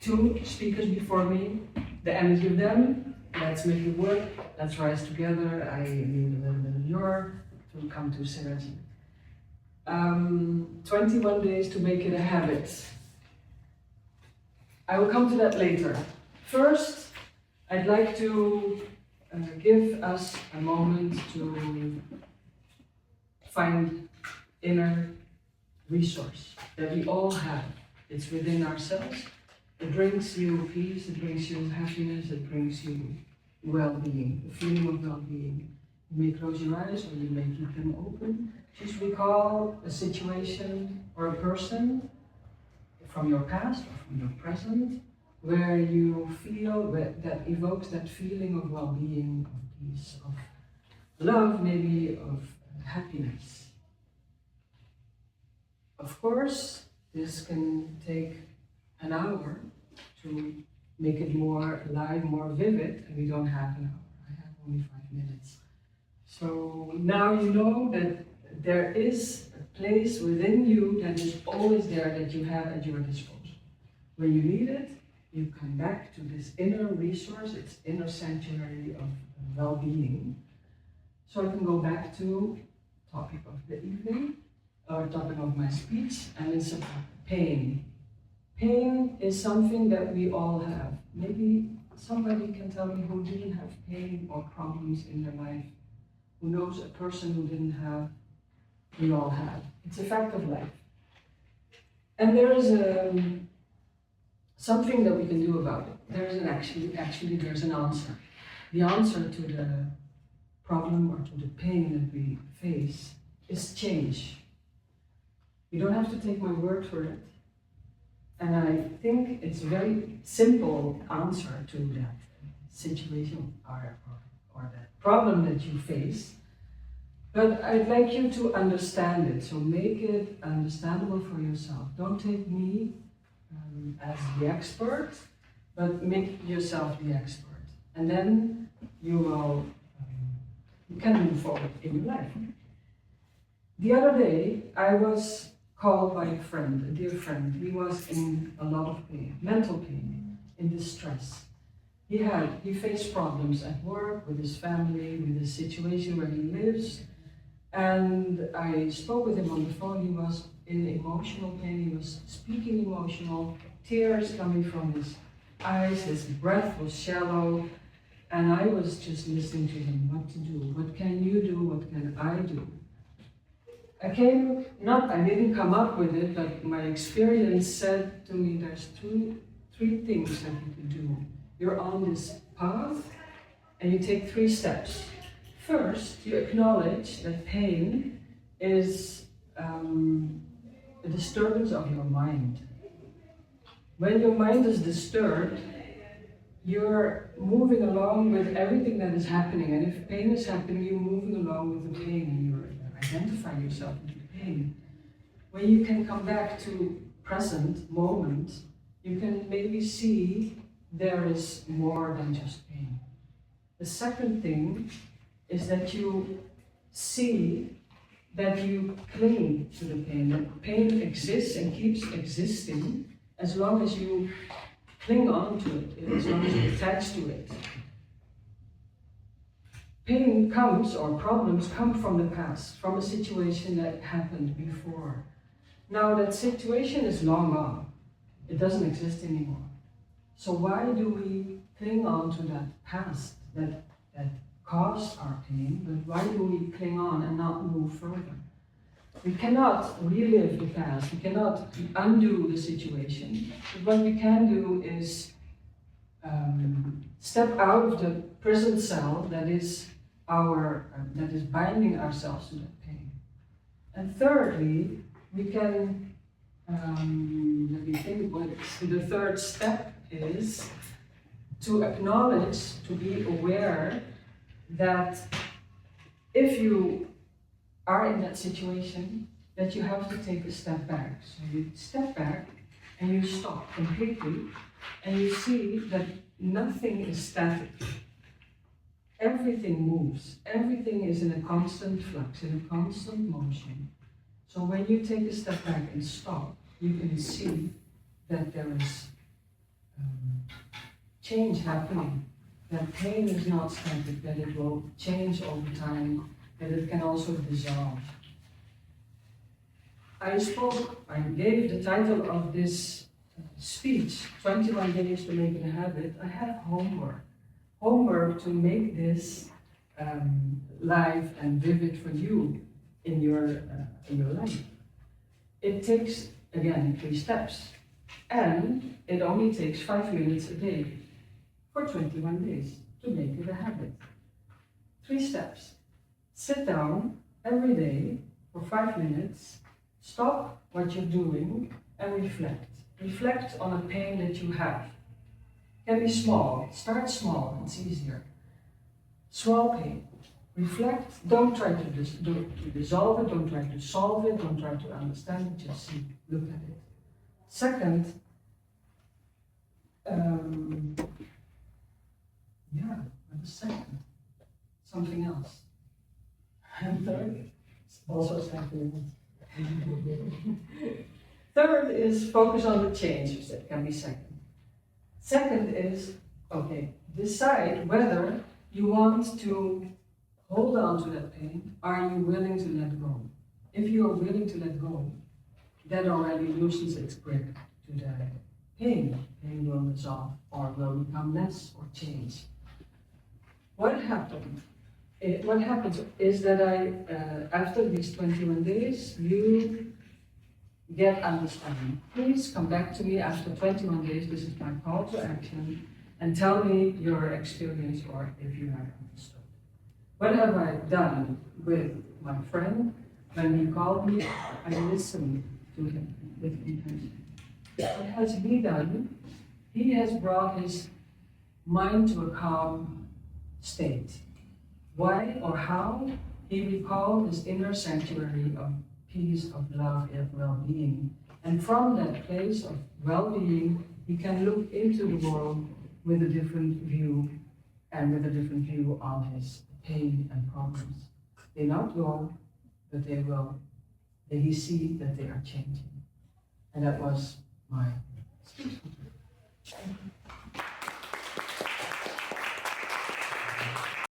two speakers before me, the energy of them, let's make it work, let's rise together, I need a little bit of your to come to synergy. 21 days to make it a habit. I will come to that later. First, I'd like to give us a moment to find inner resource that we all have. It's within ourselves. It brings you peace, it brings you happiness, it brings you well-being, the feeling of well-being. You may close your eyes or you may keep them open. Just recall a situation or a person from your past or from your present where you feel that evokes that feeling of well-being, of peace, of love, maybe of happiness. Of course, this can take an hour to make it more alive, more vivid, and we don't have an hour. I have only 5 minutes. So now you know that there is a place within you that is always there, that you have at your disposal. When you need it, you come back to this inner resource, its inner sanctuary of well-being. So I can go back to topic of the evening, or topic of my speech, and it's about pain. Pain is something that we all have. Maybe somebody can tell me who didn't have pain or problems in their life, who knows a person who didn't have. We all have. It's a fact of life. And there is something that we can do about it. There is an actually there's an answer. The answer to the problem or to the pain that we face is change. You don't have to take my word for it. And I think it's a very simple answer to that situation or that problem that you face. But I'd like you to understand it, so make it understandable for yourself. Don't take me as the expert, but make yourself the expert. And then you can move forward in your life. The other day, I was called by a friend, a dear friend. He was in a lot of pain, mental pain, in distress. He faced problems at work, with his family, with the situation where he lives. And I spoke with him on the phone. He was in emotional pain. He was speaking emotional, tears coming from his eyes. His breath was shallow. And I was just listening to him. What to do? What can you do? What can I do? I didn't come up with it, but my experience said to me there's three things that you can do. You're on this path and you take 3 steps. First, you acknowledge that pain is a disturbance of your mind. When your mind is disturbed, you're moving along with everything that is happening. And if pain is happening, you're moving along with the pain and you're identifying yourself with the pain. When you can come back to present moment, you can maybe see there is more than just pain. The second thing is that you see that you cling to the pain, that pain exists and keeps existing as long as you cling on to it, as long as you attach to it. Pain comes, or problems come from the past, from a situation that happened before. Now that situation is long gone. It doesn't exist anymore. So why do we cling on to that past that caused our pain, but why do we cling on and not move further? We cannot relive the past, we cannot undo the situation. But what we can do is step out of the prison cell that is binding ourselves to that pain. And thirdly, we can, let me think what the third step is, to acknowledge, to be aware that if you are in that situation, that you have to take a step back. So you step back and you stop completely and you see that nothing is static. Everything moves. Everything is in a constant flux, in a constant motion. So when you take a step back and stop, you can see that there is change happening, that pain is not static, that it will change over time, that it can also dissolve. I gave the title of this speech, 21 Days to Make it a Habit. I have homework. Homework to make this live and vivid for you in your life. It takes, again, 3 steps. And it only takes 5 minutes a day for 21 days to make it a habit. 3 steps. Sit down every day for 5 minutes, stop what you're doing and reflect. Reflect on a pain that you have. It can be small. Start small, it's easier. Small pain. Reflect. Don't try to dissolve it, don't try to solve it, don't try to understand it, just see, look at it. Second, what is second? Something else. And third, also second. Third is focus on the change, that can be second. Second is, okay, decide whether you want to hold on to that pain. Are you willing to let go? If you are willing to let go, that already loosens its grip to the pain. Pain will dissolve or will become less or change. What happened? What happens is that after these 21 days, you get understanding. Please come back to me after 21 days. This is my call to action, and tell me your experience or if you have understood. What have I done with my friend? When he called me, I listened to him with intention. What has he done? He has brought his mind to a calm state. Why or how? He recalled his inner sanctuary of peace, of love, of well-being. And from that place of well-being, he can look into the world with a different view and with a different view on his pain and problems. They not go, but they will. He see that they are changing. And that was my speech.